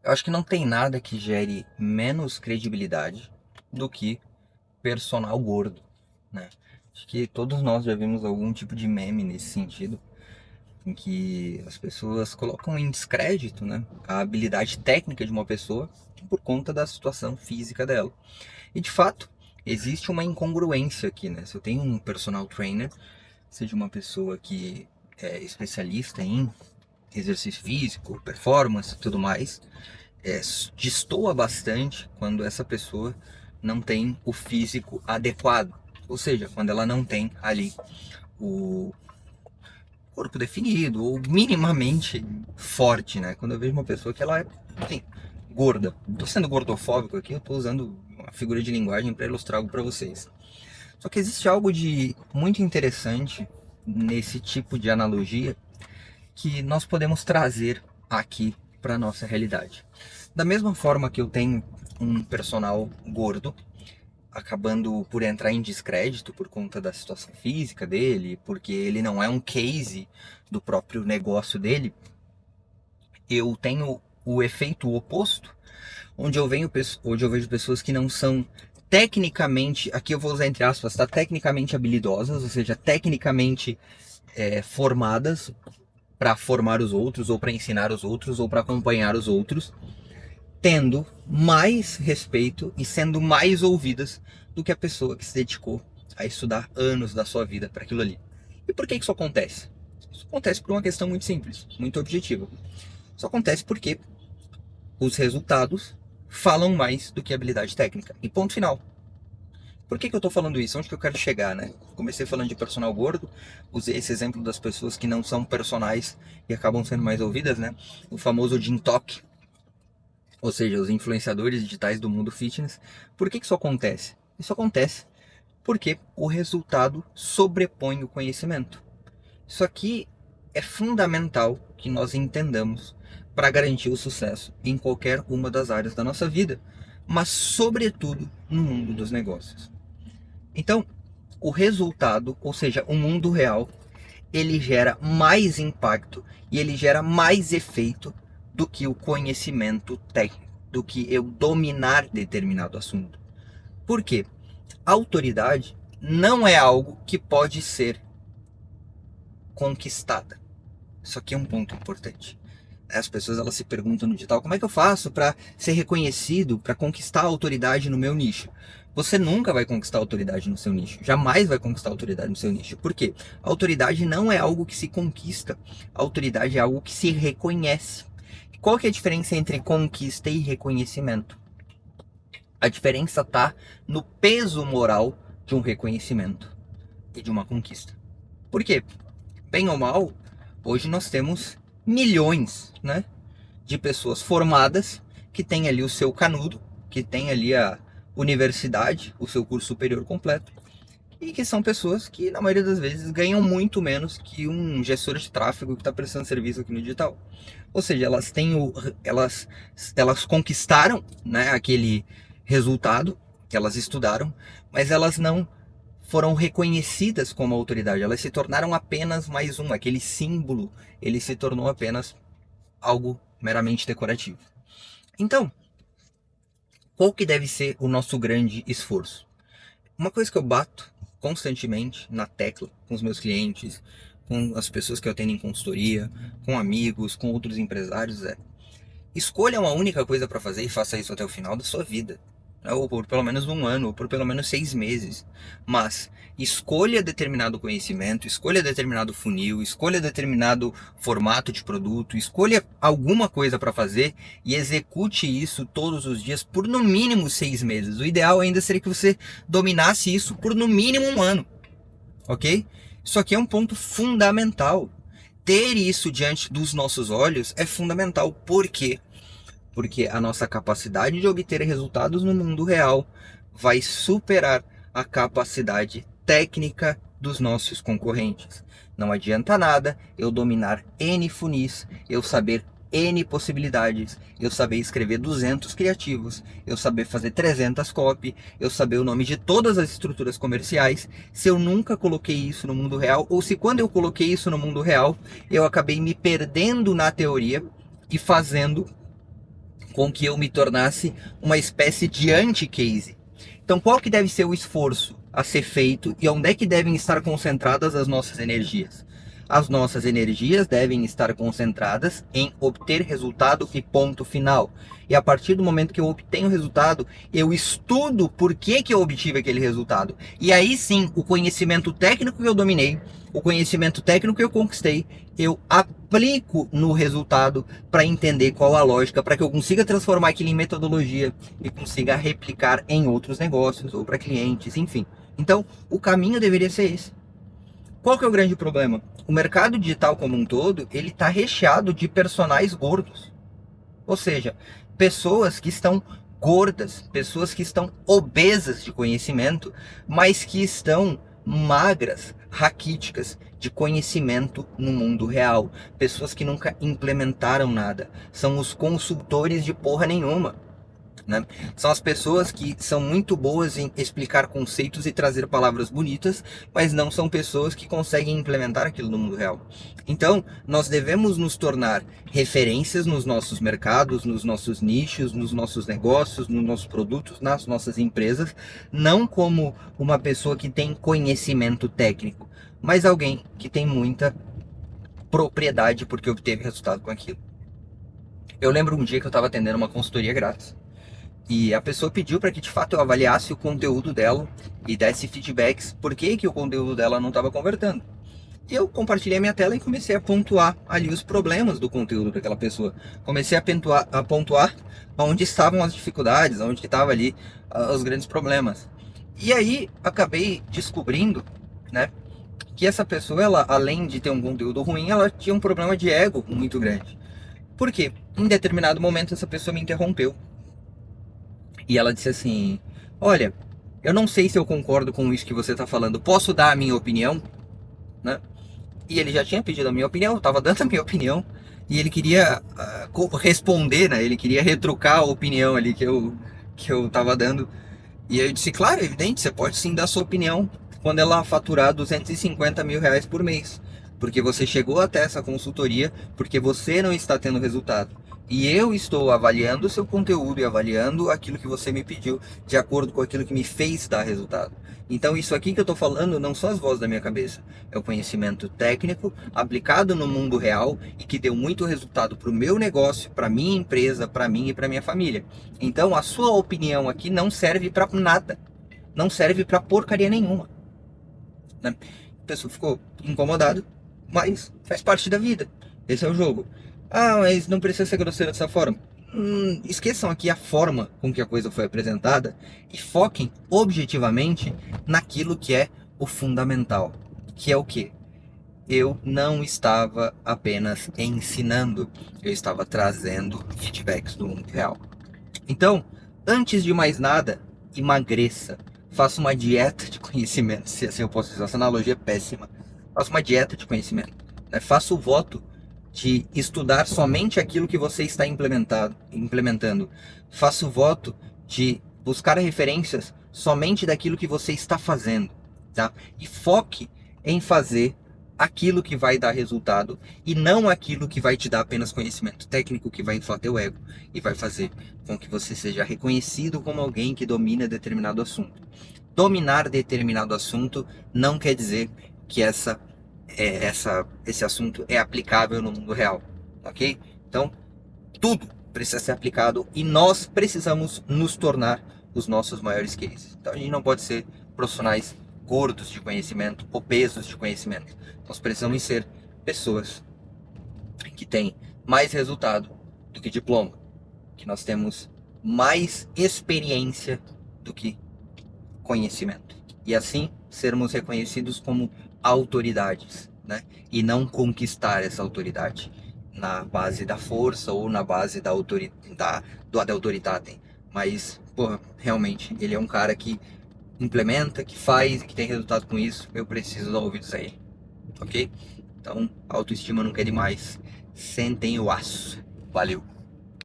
Eu acho que não tem nada que gere menos credibilidade do que personal gordo, né? Acho que todos nós já vimos algum tipo de meme nesse sentido, em que as pessoas colocam em descrédito, né, a habilidade técnica de uma pessoa por conta da situação física dela. E de fato, existe uma incongruência aqui, né? Se eu tenho um personal trainer, seja uma pessoa que é especialista em exercício físico, performance e tudo mais, destoa bastante quando essa pessoa não tem o físico adequado. Ou seja, quando ela não tem ali o corpo definido ou minimamente forte, né? Quando eu vejo uma pessoa que ela é, enfim, gorda. Tô sendo gordofóbico aqui, eu tô usando uma figura de linguagem para ilustrar algo para vocês. Só que existe algo de muito interessante nesse tipo de analogia que nós podemos trazer aqui para nossa realidade. Da mesma forma que eu tenho um personal gordo, acabando por entrar em descrédito por conta da situação física dele, porque ele não é um case do próprio negócio dele, eu tenho o efeito oposto, onde eu vejo pessoas que não são tecnicamente, aqui eu vou usar entre aspas, tá? Tecnicamente habilidosas, ou seja, tecnicamente formadas para formar os outros, ou para ensinar os outros, ou para acompanhar os outros, tendo mais respeito e sendo mais ouvidas do que a pessoa que se dedicou a estudar anos da sua vida para aquilo ali. E por que isso acontece? Isso acontece por uma questão muito simples, muito objetiva. Isso acontece porque os resultados falam mais do que a habilidade técnica. E ponto final. Por que eu estou falando isso? Onde que eu quero chegar, né? Comecei falando de personal gordo, usei esse exemplo das pessoas que não são personais e acabam sendo mais ouvidas, né? O famoso Jim Talk, ou seja, os influenciadores digitais do mundo fitness. Por que isso acontece? Isso acontece porque o resultado sobrepõe o conhecimento. Isso aqui é fundamental que nós entendamos para garantir o sucesso em qualquer uma das áreas da nossa vida, mas sobretudo no mundo dos negócios. Então, o resultado, ou seja, o mundo real, ele gera mais impacto e ele gera mais efeito do que o conhecimento técnico, do que eu dominar determinado assunto. Por quê? Autoridade não é algo que pode ser conquistada. Isso aqui é um ponto importante. As pessoas elas se perguntam no digital, como é que eu faço para ser reconhecido, para conquistar a autoridade no meu nicho? Você nunca vai conquistar a autoridade no seu nicho, jamais vai conquistar a autoridade no seu nicho. Por quê? A autoridade não é algo que se conquista, a autoridade é algo que se reconhece. Qual que é a diferença entre conquista e reconhecimento? A diferença está no peso moral de um reconhecimento e de uma conquista. Por quê? Bem ou mal, hoje nós temos milhões, né, de pessoas formadas que têm ali o seu canudo, que tem ali a universidade, o seu curso superior completo, e que são pessoas que, na maioria das vezes, ganham muito menos que um gestor de tráfego que está prestando serviço aqui no digital. Ou seja, elas conquistaram, né, aquele resultado que elas estudaram, mas elas não foram reconhecidas como autoridade. Elas se tornaram apenas mais um, aquele símbolo, ele se tornou apenas algo meramente decorativo. Então, qual que deve ser o nosso grande esforço? Uma coisa que eu bato constantemente na tecla com os meus clientes, com as pessoas que eu atendo em consultoria, com amigos, com outros empresários é: escolha uma única coisa para fazer e faça isso até o final da sua vida. Ou por pelo menos um ano, ou por pelo menos 6 meses. Mas escolha determinado conhecimento, escolha determinado funil, escolha determinado formato de produto, escolha alguma coisa para fazer e execute isso todos os dias por no mínimo 6 meses. O ideal ainda seria que você dominasse isso por no mínimo um ano, ok? Isso aqui é um ponto fundamental. Ter isso diante dos nossos olhos é fundamental. Por quê? Porque a nossa capacidade de obter resultados no mundo real vai superar a capacidade técnica dos nossos concorrentes. Não adianta nada eu dominar N funis, eu saber N possibilidades, eu saber escrever 200 criativos, eu saber fazer 300 copy, eu saber o nome de todas as estruturas comerciais, se eu nunca coloquei isso no mundo real, ou se quando eu coloquei isso no mundo real, eu acabei me perdendo na teoria e fazendo com que eu me tornasse uma espécie de anti-case. Então, qual que deve ser o esforço a ser feito e onde é que devem estar concentradas as nossas energias? As nossas energias devem estar concentradas em obter resultado e ponto final. E a partir do momento que eu obtenho o resultado, eu estudo por que eu obtive aquele resultado. E aí sim, o conhecimento técnico que eu dominei, o conhecimento técnico que eu conquistei, eu aplico no resultado para entender qual a lógica, para que eu consiga transformar aquilo em metodologia e consiga replicar em outros negócios ou para clientes, enfim. Então, o caminho deveria ser esse. Qual que é o grande problema? O mercado digital como um todo, ele está recheado de personagens gordos. Ou seja, pessoas que estão gordas, pessoas que estão obesas de conhecimento, mas que estão magras, raquíticas de conhecimento no mundo real. Pessoas que nunca implementaram nada. São os consultores de porra nenhuma. Né? São as pessoas que são muito boas em explicar conceitos e trazer palavras bonitas, mas não são pessoas que conseguem implementar aquilo no mundo real. Então, nós devemos nos tornar referências nos nossos mercados, nos nossos nichos, nos nossos negócios, nos nossos produtos, nas nossas empresas, não como uma pessoa que tem conhecimento técnico, mas alguém que tem muita propriedade porque obteve resultado com aquilo. Eu lembro um dia que eu estava atendendo uma consultoria grátis. E a pessoa pediu para que de fato eu avaliasse o conteúdo dela e desse feedbacks por que o conteúdo dela não estava convertendo. E eu compartilhei a minha tela e comecei a pontuar ali os problemas do conteúdo daquela pessoa. Comecei a pontuar onde estavam as dificuldades, onde estavam ali os grandes problemas. E aí acabei descobrindo, né, que essa pessoa, ela, além de ter um conteúdo ruim, ela tinha um problema de ego muito grande. Por quê? Em determinado momento essa pessoa me interrompeu. E ela disse assim: olha, eu não sei se eu concordo com isso que você está falando, posso dar a minha opinião? Né? E ele já tinha pedido a minha opinião, eu estava dando a minha opinião, e ele queria responder, né? Ele queria retrucar a opinião ali que eu estava dando. E aí eu disse: claro, é evidente, você pode sim dar sua opinião quando ela faturar 250 mil reais por mês. Porque você chegou até essa consultoria porque você não está tendo resultado. E eu estou avaliando o seu conteúdo e avaliando aquilo que você me pediu de acordo com aquilo que me fez dar resultado. Então isso aqui que eu estou falando não são as vozes da minha cabeça. É o conhecimento técnico aplicado no mundo real e que deu muito resultado para o meu negócio, para minha empresa, para mim e para minha família. Então a sua opinião aqui não serve para nada. Não serve para porcaria nenhuma. Né? A pessoa ficou incomodada, mas faz parte da vida. Esse é o jogo. Ah, mas não precisa ser grosseiro dessa forma. Esqueçam aqui a forma com que a coisa foi apresentada e foquem objetivamente naquilo que é o fundamental, que é o quê? Eu não estava apenas ensinando, eu estava trazendo feedbacks do mundo real. Então, antes de mais nada, emagreça. Faça uma dieta de conhecimento, se assim eu posso dizer. Essa analogia é péssima. Faça uma dieta de conhecimento. Né? Faça o voto de estudar somente aquilo que você está implementando. Faça o voto de buscar referências somente daquilo que você está fazendo. Tá? E foque em fazer aquilo que vai dar resultado e não aquilo que vai te dar apenas conhecimento técnico, que vai inflar teu ego e vai fazer com que você seja reconhecido como alguém que domina determinado assunto. Dominar determinado assunto não quer dizer que esse assunto é aplicável no mundo real, ok? Então, tudo precisa ser aplicado e nós precisamos nos tornar os nossos maiores cases. Então, a gente não pode ser profissionais gordos de conhecimento, obesos de conhecimento. Nós precisamos ser pessoas que têm mais resultado do que diploma, que nós temos mais experiência do que conhecimento. E assim sermos reconhecidos como autoridades, né? E não conquistar essa autoridade na base da força ou na base da autoridade. Mas, pô, realmente, ele é um cara que implementa, que faz, que tem resultado com isso. Eu preciso dar ouvidos a ele, ok? Então, autoestima nunca é demais. Sentem o aço. Valeu!